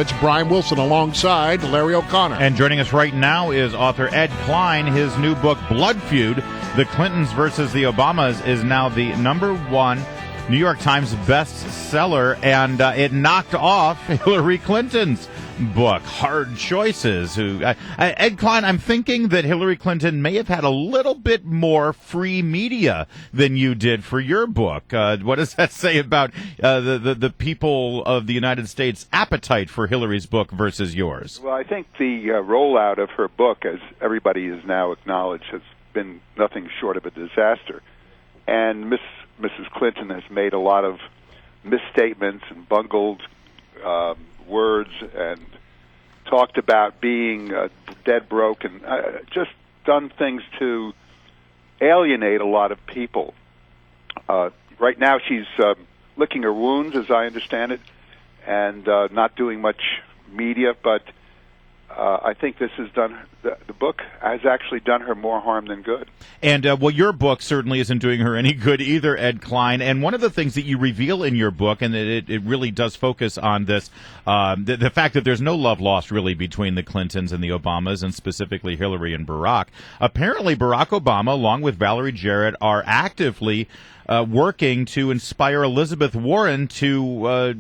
It's Brian Wilson alongside Larry O'Connor. And joining us right now is author Ed Klein. His new book, Blood Feud, The Clintons versus the Obamas, is now the #1 New York Times bestseller, and it knocked off Hillary Clinton's book, Hard Choices. Ed Klein, I'm thinking that Hillary Clinton may have had a little bit more free media than you did for your book. What does that say about the people of the United States' appetite for Hillary's book versus yours? Well, I think the rollout of her book, as everybody has now acknowledged, has been nothing short of a disaster. And Mrs. Clinton has made a lot of misstatements and bungled words and talked about being dead broke and just done things to alienate a lot of people. Right now she's licking her wounds, as I understand it, and not doing much media, but I think this has done the book has actually done her more harm than good. And well, your book certainly isn't doing her any good either, Ed Klein. And one of the things that you reveal in your book, and it really does focus on this, the fact that there's no love lost really between the Clintons and the Obamas, and specifically Hillary and Barack. Apparently, Barack Obama, along with Valerie Jarrett, are actively working to inspire Elizabeth Warren to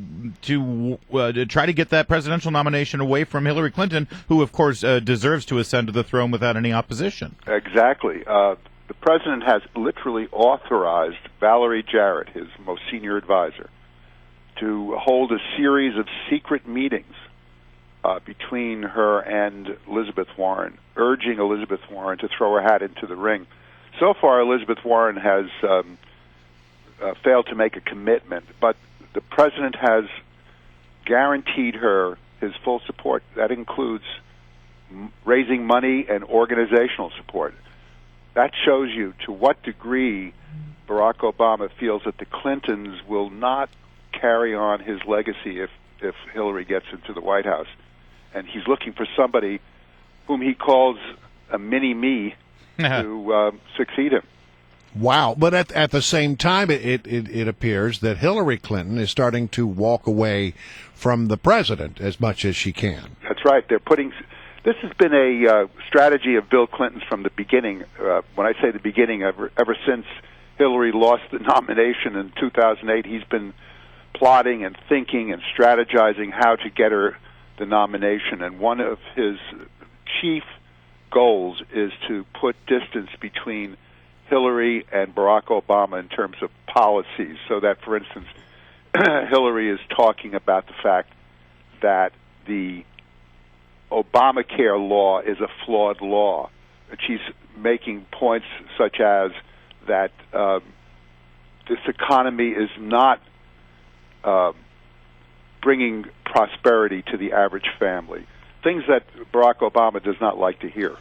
try to get that presidential nomination away from Hillary Clinton, who, of course, deserves to ascend to the throne without any opposition. Exactly. The president has literally authorized Valerie Jarrett, his most senior advisor, to hold a series of secret meetings between her and Elizabeth Warren, urging Elizabeth Warren to throw her hat into the ring. So far, Elizabeth Warren has failed to make a commitment, but the president has guaranteed her his full support. That includes raising money and organizational support. That shows you to what degree Barack Obama feels that the Clintons will not carry on his legacy if Hillary gets into the White House. And he's looking for somebody whom he calls a mini-me to succeed him. Wow. But at the same time, it appears that Hillary Clinton is starting to walk away from the president as much as she can. That's right. This has been a strategy of Bill Clinton's from the beginning. When I say the beginning, ever since Hillary lost the nomination in 2008, he's been plotting and thinking and strategizing how to get her the nomination. And one of his chief goals is to put distance between Hillary and Barack Obama in terms of policies, so that, for instance, Hillary is talking about the fact that the Obamacare law is a flawed law. She's making points such as that this economy is not bringing prosperity to the average family, things that Barack Obama does not like to hear.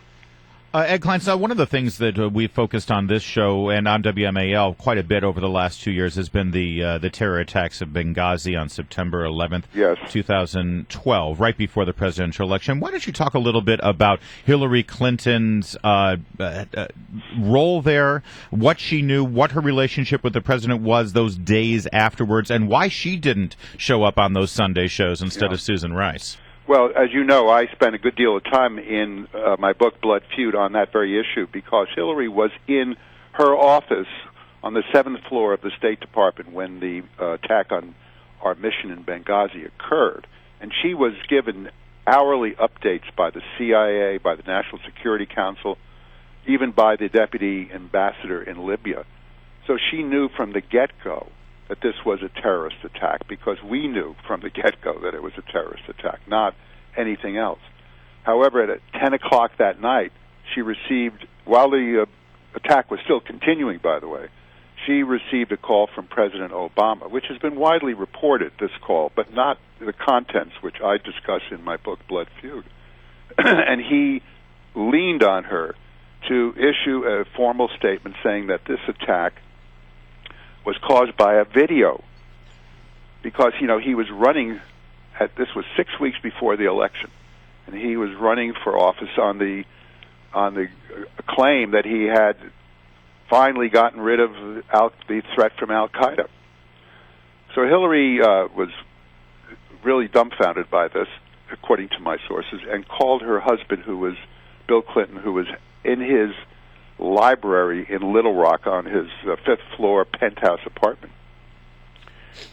Ed Klein, so one of the things that we've focused on this show and on WMAL quite a bit over the last 2 years has been the terror attacks of Benghazi on September 11th, 2012, right before the presidential election. Why don't you talk a little bit about Hillary Clinton's role there, what she knew, what her relationship with the president was those days afterwards, and why she didn't show up on those Sunday shows instead of Susan Rice? Well, as you know, I spent a good deal of time in my book, Blood Feud, on that very issue because Hillary was in her office on the 7th floor of the State Department when the attack on our mission in Benghazi occurred. And she was given hourly updates by the CIA, by the National Security Council, even by the deputy ambassador in Libya. So she knew from the get-go that this was a terrorist attack because we knew from the get-go that it was a terrorist attack, not anything else. However, at 10 o'clock that night, she received, while the attack was still continuing, by the way, she received a call from President Obama, which has been widely reported, this call, but not the contents, which I discuss in my book, Blood Feud. And he leaned on her to issue a formal statement saying that this attack was caused by a video because, you know, he was running this was 6 weeks before the election, and he was running for office on the claim that he had finally gotten rid of the threat from Al-Qaeda. So Hillary was really dumbfounded by this, according to my sources, and called her husband, who was Bill Clinton, who was in his library in Little Rock on his fifth-floor penthouse apartment.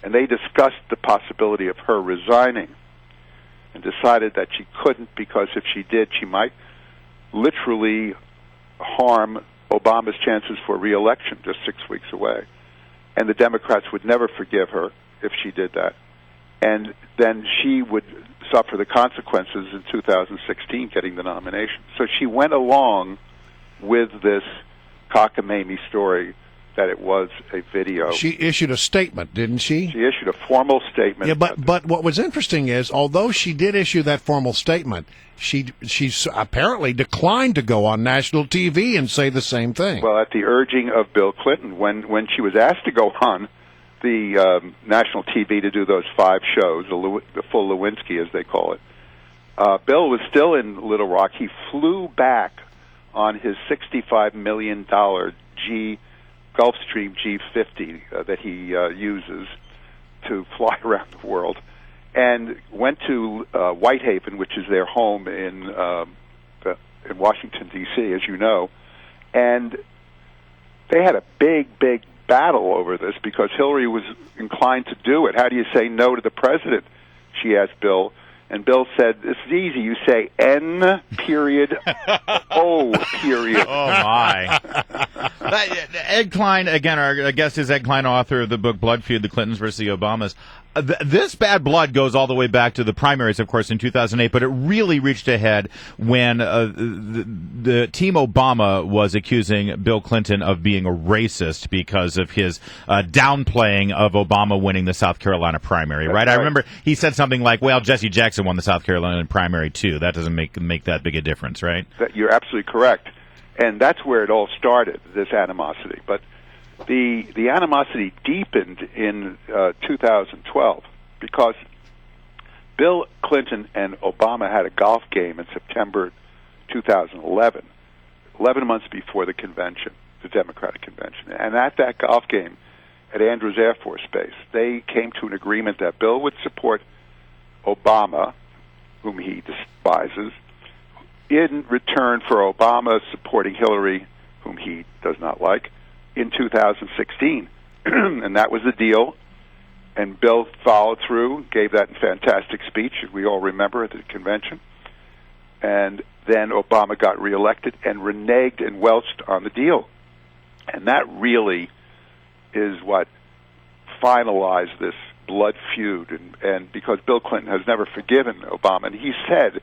And they discussed the possibility of her resigning and decided that she couldn't, because if she did, she might literally harm Obama's chances for re-election just 6 weeks away. And the Democrats would never forgive her if she did that. And then she would suffer the consequences in 2016, getting the nomination. So she went along with this cockamamie story that it was a video. She issued a statement, didn't she? She issued a formal statement. Yeah, but what was interesting is, although she did issue that formal statement, she apparently declined to go on national TV and say the same thing. Well, at the urging of Bill Clinton, when she was asked to go on the national TV to do those 5 shows, the full Lewinsky, as they call it, Bill was still in Little Rock. He flew back on his $65 million Gulfstream G50 that he uses to fly around the world, and went to Whitehaven, which is their home in Washington, D.C., as you know, and they had a big battle over this because Hillary was inclined to do it. How do you say no to the president? She asked Bill. And Bill said, "This is easy. You say N period O period." Oh, my. Ed Klein, again, our guest is Ed Klein, author of the book Blood Feud, The Clintons versus the Obamas. This bad blood goes all the way back to the primaries, of course, in 2008, but it really reached a head when the Team Obama was accusing Bill Clinton of being a racist because of his downplaying of Obama winning the South Carolina primary, right? I remember he said something like, well, Jesse Jackson won the South Carolina primary, too. That doesn't make that big a difference, right? You're absolutely correct. And that's where it all started, this animosity. But the animosity deepened in 2012 because Bill Clinton and Obama had a golf game in September 2011, 11 months before the convention, the Democratic convention. And at that golf game at Andrews Air Force Base, they came to an agreement that Bill would support Obama, whom he despises, in return for Obama supporting Hillary, whom he does not like, in 2016. And that was the deal. And Bill followed through, gave that fantastic speech, as we all remember, at the convention. And then Obama got reelected and reneged and welched on the deal. And that really is what finalized this blood feud. And because Bill Clinton has never forgiven Obama, and he said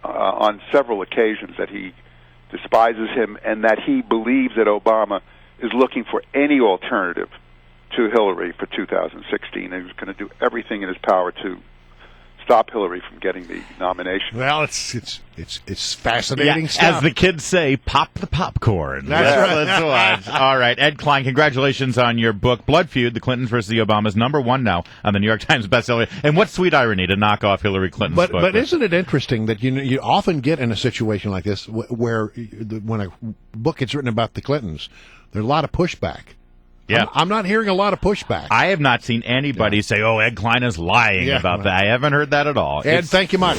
on several occasions that he despises him and that he believes that Obama is looking for any alternative to Hillary for 2016, and he's going to do everything in his power to stop Hillary from getting the nomination. Well, it's fascinating stuff. As the kids say, pop the popcorn. That's right. Let's watch. All right, Ed Klein, congratulations on your book, Blood Feud, The Clintons versus the Obamas, #1 now on the New York Times bestseller. And what sweet irony to knock off Hillary Clinton's book. But isn't it interesting that you often get in a situation like this where when a book gets written about the Clintons, there's a lot of pushback. Yeah. I'm not hearing a lot of pushback. I have not seen anybody say, oh, Ed Klein is lying about that. I haven't heard that at all. Ed, thank you much.